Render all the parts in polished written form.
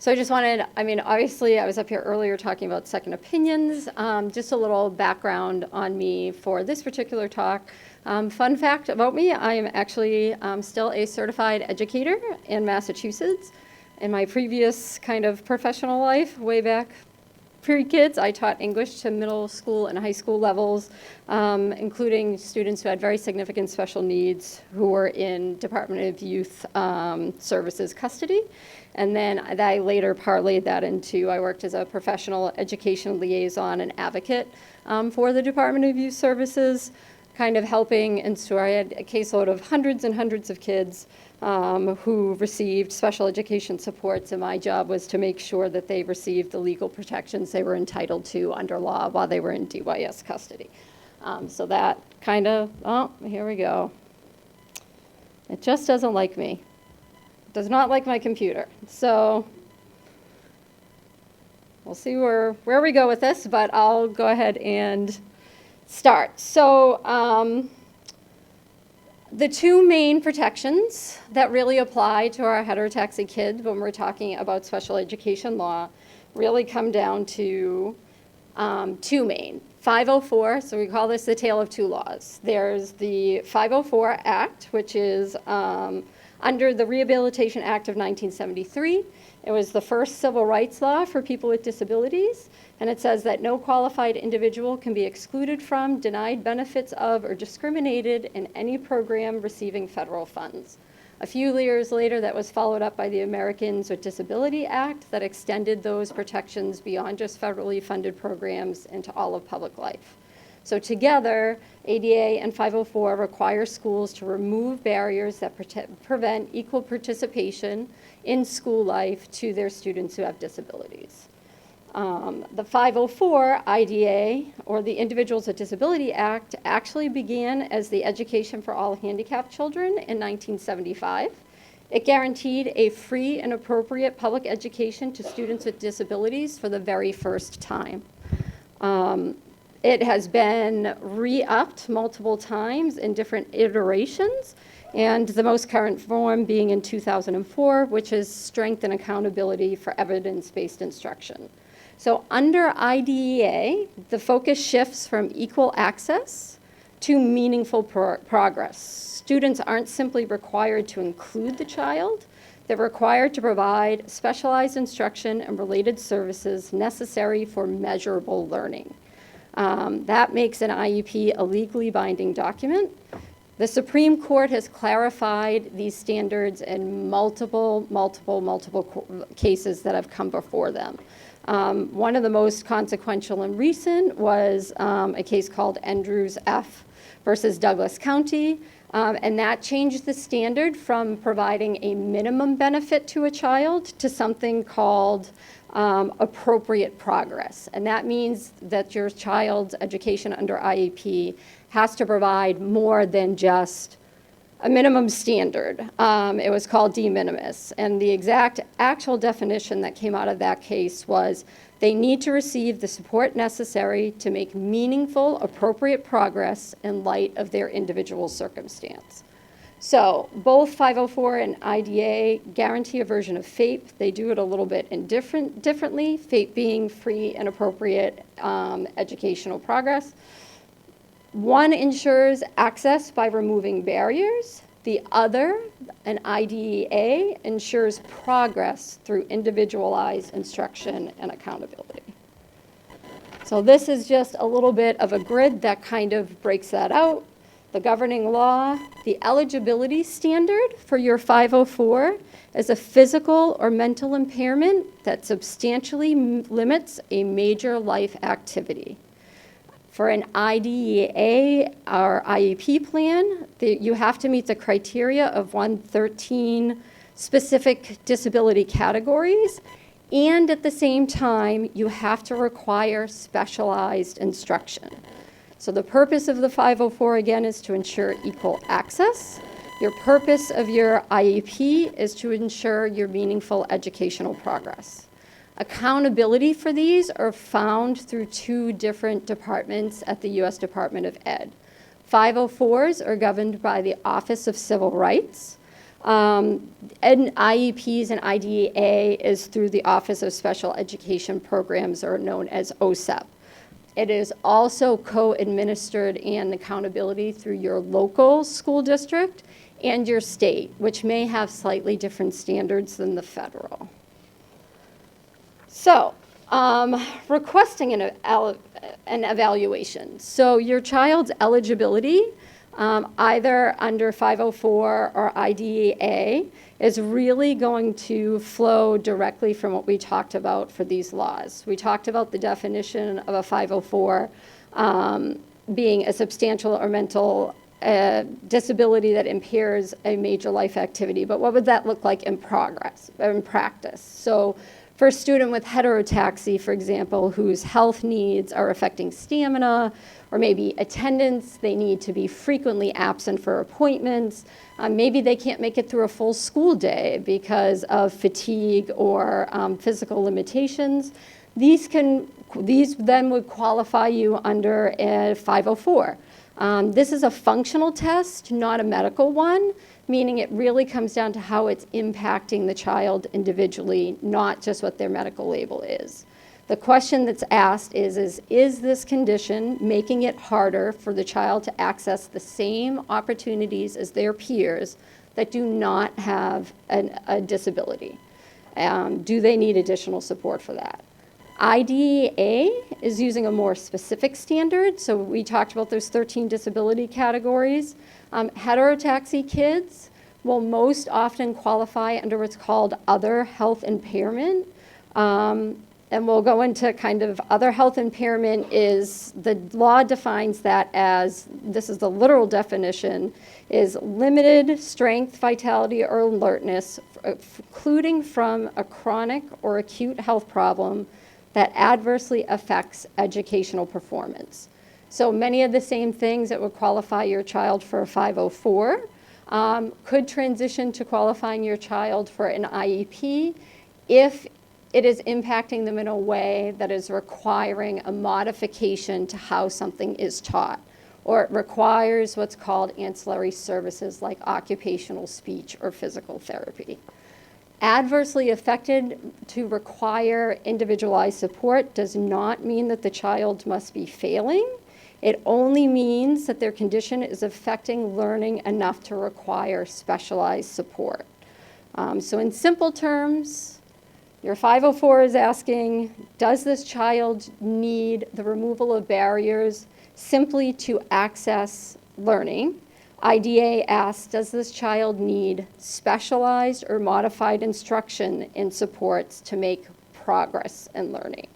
So I just wanted, I mean, obviously I was up here earlier talking about second opinions. Just a little background on me for this particular talk. Fun fact about me, I am actually still a certified educator in Massachusetts. In my previous kind of professional life, way back pre-kids, I taught English to middle school and high school levels, including students who had very significant special needs who were in Department of Youth Services custody. And then I later parlayed that into, I worked as a professional education liaison and advocate for the Department of Youth Services, kind of helping, and so I had a caseload of hundreds and hundreds of kids who received special education supports, and my job was to make sure that they received the legal protections they were entitled to under law while they were in DYS custody. So that kind of, oh, here we go. It just doesn't like me. It does not like my computer. So we'll see where we go with this, but I'll go ahead and start. So the two main protections that really apply to our heterotaxy kids when we're talking about special education law really come down to two main. 504, so we call this the tale of two laws. There's the 504 Act, which is under the Rehabilitation Act of 1973. It was the first civil rights law for people with disabilities, and it says that no qualified individual can be excluded from, denied benefits of, or discriminated in any program receiving federal funds. A few years later, that was followed up by the Americans with Disability Act that extended those protections beyond just federally funded programs into all of public life. So together, ADA and 504 require schools to remove barriers that prevent equal participation in school life to their students who have disabilities. The 504 IDA, or the Individuals with Disability Act, actually began as the Education for All Handicapped Children in 1975. It guaranteed a free and appropriate public education to students with disabilities for the very first time. It has been re-upped multiple times in different iterations, and the most current form being in 2004, which is Strength and Accountability for Evidence-Based Instruction. So under IDEA, the focus shifts from equal access to meaningful progress. Students aren't simply required to include the child, they're required to provide specialized instruction and related services necessary for measurable learning. That makes an IEP a legally binding document. The Supreme Court has clarified these standards in multiple cases that have come before them. One of the most consequential and recent was a case called Andrews F. versus Douglas County, and that changed the standard from providing a minimum benefit to a child to something called appropriate progress. And that means that your child's education under IEP has to provide more than just a minimum standard. It was called de minimis. And the exact actual definition that came out of that case was they need to receive the support necessary to make meaningful, appropriate progress in light of their individual circumstance. So both 504 and IDA guarantee a version of FAPE. They do it a little bit differently, FAPE being free and appropriate educational progress. One ensures access by removing barriers. The other, an IDEA, ensures progress through individualized instruction and accountability. So this is just a little bit of a grid that kind of breaks that out. The governing law, the eligibility standard for your 504 is a physical or mental impairment that substantially limits a major life activity. For an IDEA or IEP plan, you have to meet the criteria of 113 specific disability categories, and at the same time, you have to require specialized instruction. So the purpose of the 504, again, is to ensure equal access. Your purpose of your IEP is to ensure your meaningful educational progress. Accountability for these are found through two different departments at the U.S. Department of Ed. 504s are governed by the Office of Civil Rights. And IEPs and IDEA is through the Office of Special Education Programs, or known as OSEP. It is also co-administered and accountability through your local school district and your state, which may have slightly different standards than the federal. So, requesting an evaluation. So your child's eligibility, either under 504 or IDEA, is really going to flow directly from what we talked about for these laws. We talked about the definition of a 504 being a substantial or mental disability that impairs a major life activity. But what would that look like in practice? So for a student with heterotaxy, for example, whose health needs are affecting stamina, or maybe attendance, they need to be frequently absent for appointments. Maybe they can't make it through a full school day because of fatigue or physical limitations. These then would qualify you under a 504. This is a functional test, not a medical one, meaning it really comes down to how it's impacting the child individually, not just what their medical label is. The question that's asked is this condition making it harder for the child to access the same opportunities as their peers that do not have a disability? Do they need additional support for that? IDEA is using a more specific standard. So we talked about those 13 disability categories. Heterotaxy kids will most often qualify under what's called other health impairment. And we'll go into kind of other health impairment is, the law defines that as, this is the literal definition, is limited strength, vitality, or alertness, including from a chronic or acute health problem that adversely affects educational performance. So many of the same things that would qualify your child for a 504 could transition to qualifying your child for an IEP if it is impacting them in a way that is requiring a modification to how something is taught, or it requires what's called ancillary services like occupational speech or physical therapy. Adversely affected to require individualized support does not mean that the child must be failing. It only means that their condition is affecting learning enough to require specialized support. So in simple terms, your 504 is asking, does this child need the removal of barriers simply to access learning? IDEA asks, does this child need specialized or modified instruction and supports to make progress in learning?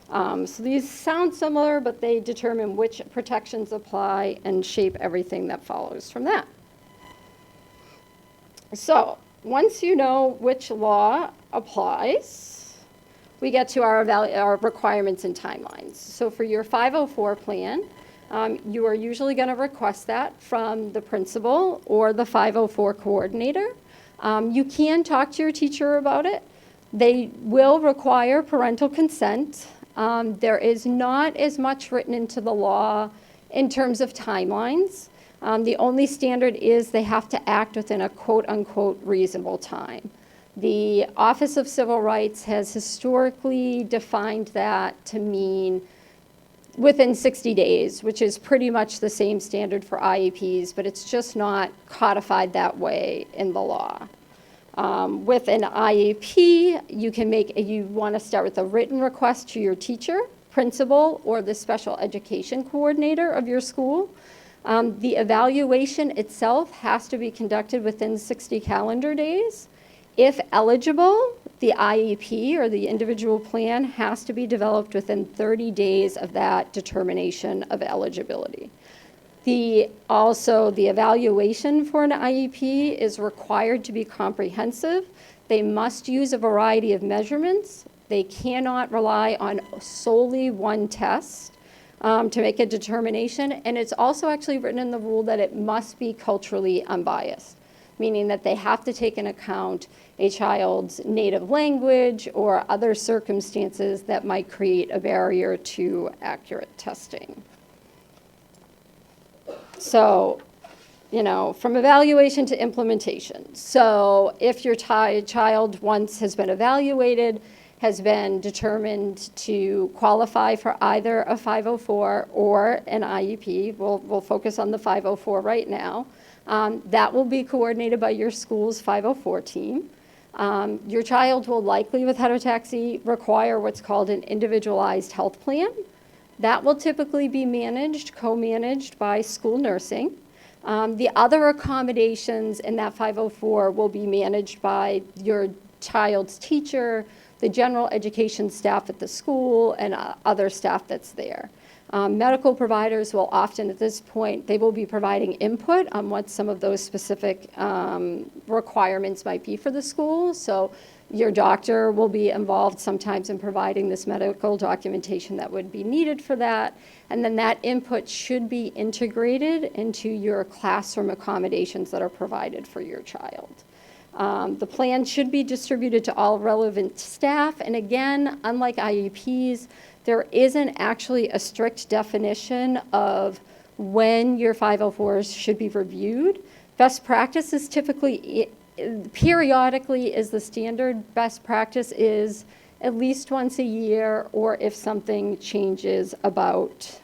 So these sound similar, but they determine which protections apply and shape everything that follows from that. So once you know which law applies, we get to our requirements and timelines. So for your 504 plan, you are usually going to request that from the principal or the 504 coordinator. You can talk to your teacher about it. They will require parental consent. There is not as much written into the law in terms of timelines. The only standard is they have to act within a quote-unquote reasonable time. The Office of Civil Rights has historically defined that to mean within 60 days, which is pretty much the same standard for IEPs, but it's just not codified that way in the law. With an IEP, you want to start with a written request to your teacher, principal, or the special education coordinator of your school. The evaluation itself has to be conducted within 60 calendar days. If eligible, the IEP or the individual plan has to be developed within 30 days of that determination of eligibility. Also, the evaluation for an IEP is required to be comprehensive. They must use a variety of measurements. They cannot rely on solely one test to make a determination. And it's also actually written in the rule that it must be culturally unbiased, meaning that they have to take into account a child's native language or other circumstances that might create a barrier to accurate testing. So from evaluation to implementation. So if your child once has been evaluated, has been determined to qualify for either a 504 or an IEP, we'll focus on the 504 right now, that will be coordinated by your school's 504 team. Your child will likely, with heterotaxy, require what's called an individualized health plan. That will typically be co-managed by school nursing. The other accommodations in that 504 will be managed by your child's teacher, the general education staff at the school, and other staff that's there. Medical providers will often, at this point, they will be providing input on what some of those specific requirements might be for the school. So your doctor will be involved sometimes in providing this medical documentation that would be needed for that. And then that input should be integrated into your classroom accommodations that are provided for your child. The plan should be distributed to all relevant staff. And again, unlike IEPs, there isn't actually a strict definition of when your 504s should be reviewed. Best practice is typically, periodically is the standard. Best practice is at least once a year, or if something changes about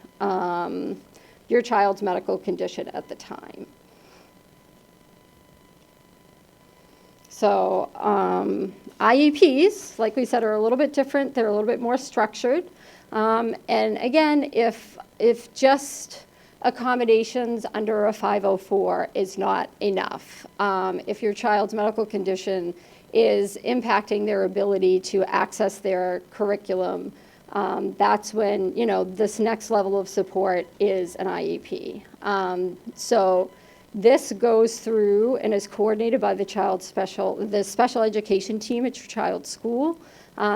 your child's medical condition at the time. So IEPs, like we said, are a little bit different. They're a little bit more structured. And again, if just accommodations under a 504 is not enough, if your child's medical condition is impacting their ability to access their curriculum, that's when, this next level of support is an IEP. So this goes through and is coordinated by the special education team at your child's school.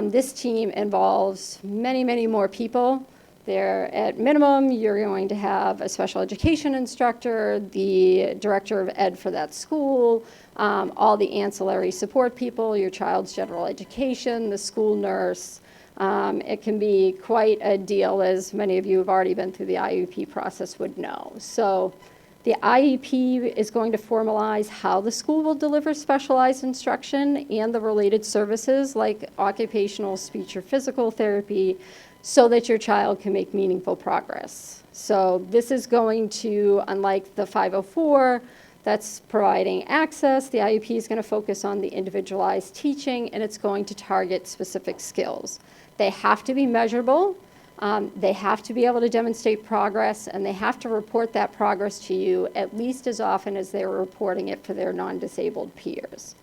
This team involves many, many more people. There, at minimum, you're going to have a special education instructor, the director of ed for that school, all the ancillary support people, your child's general education, the school nurse. It can be quite a deal, as many of you have already been through the IEP process would know. So the IEP is going to formalize how the school will deliver specialized instruction and the related services like occupational, speech, or physical therapy, so that your child can make meaningful progress. So this is going to, unlike the 504 that's providing access, the IEP is going to focus on the individualized teaching, and it's going to target specific skills. They have to be measurable. They have to be able to demonstrate progress, and they have to report that progress to you at least as often as they're reporting it for their non-disabled peers.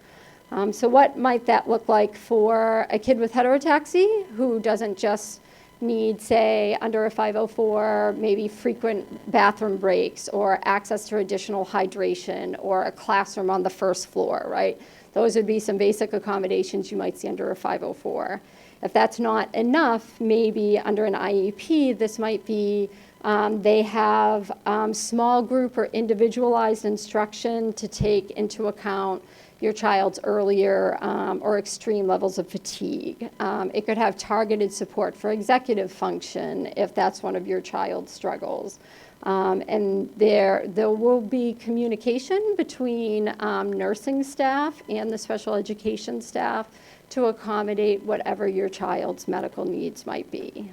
So what might that look like for a kid with heterotaxy who doesn't just need, say, under a 504, maybe frequent bathroom breaks or access to additional hydration or a classroom on the first floor, right? Those would be some basic accommodations you might see under a 504. If that's not enough, maybe under an IEP, this might be they have small group or individualized instruction to take into account your child's earlier or extreme levels of fatigue. It could have targeted support for executive function if that's one of your child's struggles. And there will be communication between nursing staff and the special education staff to accommodate whatever your child's medical needs might be.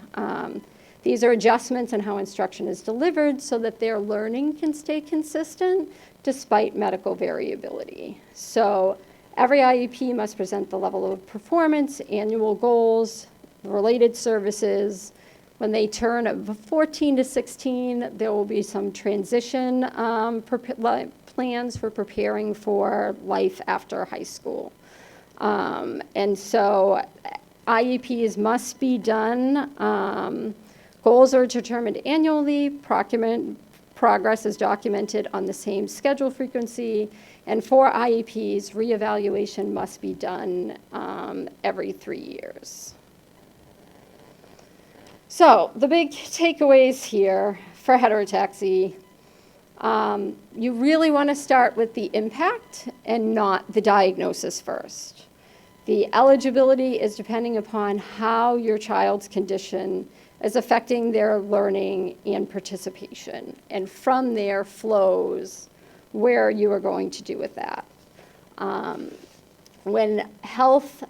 These are adjustments in how instruction is delivered so that their learning can stay consistent despite medical variability. So every IEP must present the level of performance, annual goals, related services. When they turn 14 to 16, there will be some transition plans for preparing for life after high school. And so IEPs must be done. Goals are determined annually. Progress is documented on the same schedule frequency. And for IEPs, reevaluation must be done every 3 years. So the big takeaways here for heterotaxy, you really want to start with the impact and not the diagnosis first. The eligibility is depending upon how your child's condition is affecting their learning and participation. And from there flows where you are going to do with that. When health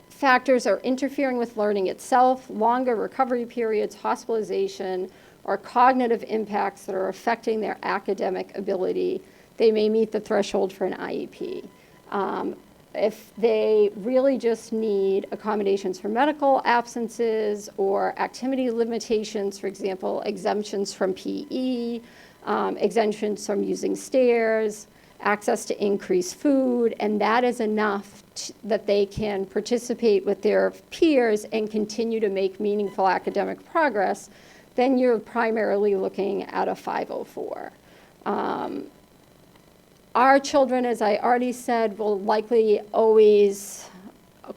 factors are interfering with learning itself, longer recovery periods, hospitalization, or cognitive impacts that are affecting their academic ability, they may meet the threshold for an IEP. If they really just need accommodations for medical absences or activity limitations, for example, exemptions from PE, exemptions from using stairs, access to increased food, and that is enough that they can participate with their peers and continue to make meaningful academic progress, then you're primarily looking at a 504. Our children, as I already said, will likely always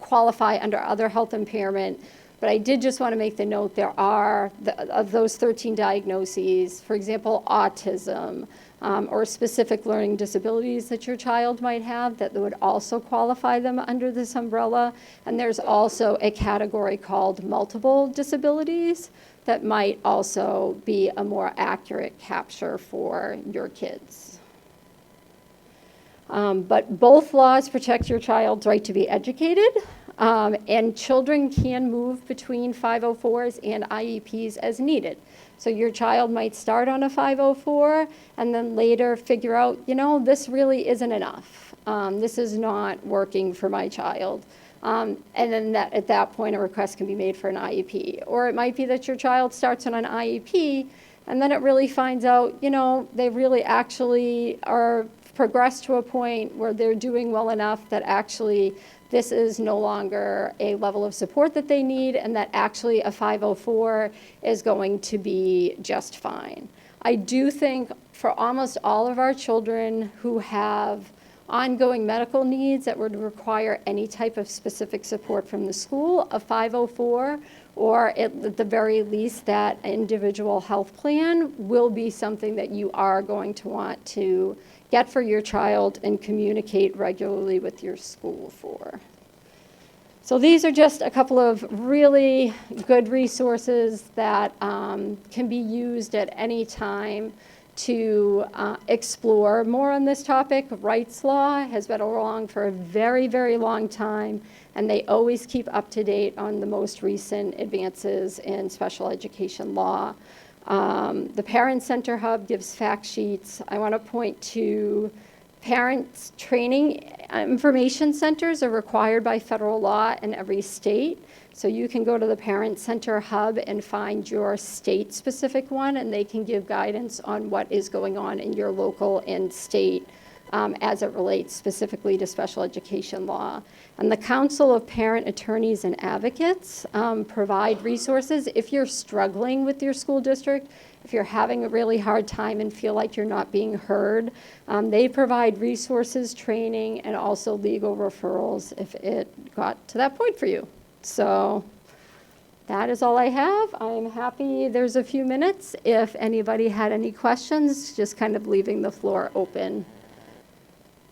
qualify under other health impairment, but I did just want to make the note there are, of those 13 diagnoses, for example, autism, or specific learning disabilities that your child might have that would also qualify them under this umbrella. And there's also a category called multiple disabilities that might also be a more accurate capture for your kids. But both laws protect your child's right to be educated, and children can move between 504s and IEPs as needed. So your child might start on a 504 and then later figure out, this really isn't enough. This is not working for my child. And then at that point, a request can be made for an IEP. Or it might be that your child starts on an IEP and then it really finds out, they really actually are progressed to a point where they're doing well enough that actually this is no longer a level of support that they need, and that actually a 504 is going to be just fine. I do think for almost all of our children who have ongoing medical needs that would require any type of specific support from the school, a 504 or at the very least that individual health plan will be something that you are going to want to get for your child and communicate regularly with your school for. So these are just a couple of really good resources that can be used at any time to explore more on this topic. Rights law has been around for a very, very long time, and they always keep up to date on the most recent advances in special education law. The Parent Center Hub gives fact sheets. I want to point to parents training information centers are required by federal law in every state. So you can go to the Parent Center Hub and find your state-specific one, and they can give guidance on what is going on in your local and state as it relates specifically to special education law. And the Council of Parent Attorneys and Advocates provide resources if you're struggling with your school district, if you're having a really hard time and feel like you're not being heard. They provide resources, training, and also legal referrals if it got to that point for you. So that is all I have. I'm happy there's a few minutes. If anybody had any questions, just kind of leaving the floor open.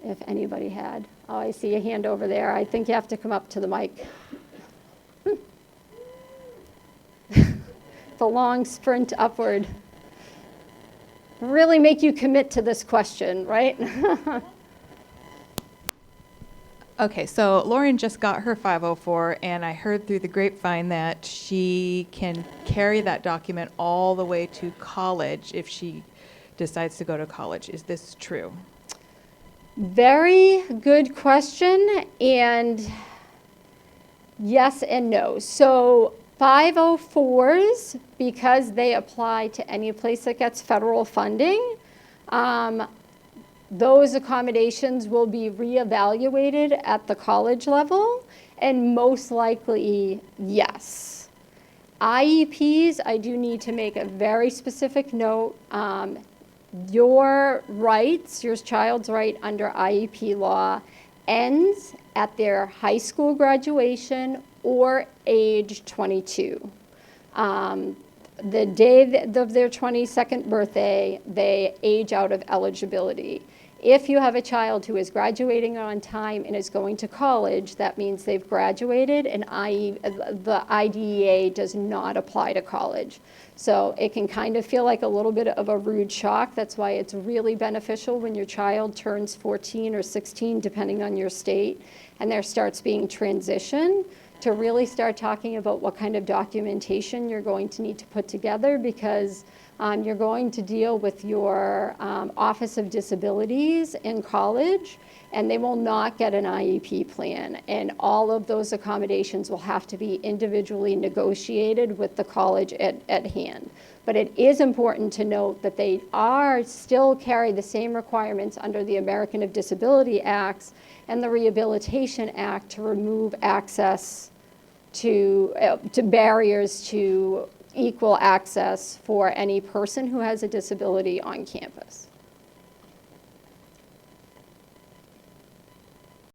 If anybody had. Oh, I see a hand over there. I think you have to come up to the mic. The long sprint upward. Really make you commit to this question, right? Okay, so Lauren just got her 504, and I heard through the grapevine that she can carry that document all the way to college if she decides to go to college. Is this true? Very good question, and yes and no. So 504s, because they apply to any place that gets federal funding, those accommodations will be reevaluated at the college level, and most likely, yes. IEPs, I do need to make a very specific note. Your rights, your child's right under IEP law ends at their high school graduation or age 22. The day of their 22nd birthday, they age out of eligibility. if you have a child who is graduating on time and is going to college, that means they've graduated, and the IDEA does not apply to college. So it can kind of feel like a little bit of a rude shock. That's why it's really beneficial when your child turns 14 or 16, depending on your state, and there starts being transition, to really start talking about what kind of documentation you're going to need to put together, because you're going to deal with your Office of Disabilities in college, and they will not get an IEP plan. And all of those accommodations will have to be individually negotiated with the college at hand. But it is important to note that they are still carry the same requirements under the American with Disability Acts and the Rehabilitation Act to remove access to barriers to equal access for any person who has a disability on campus.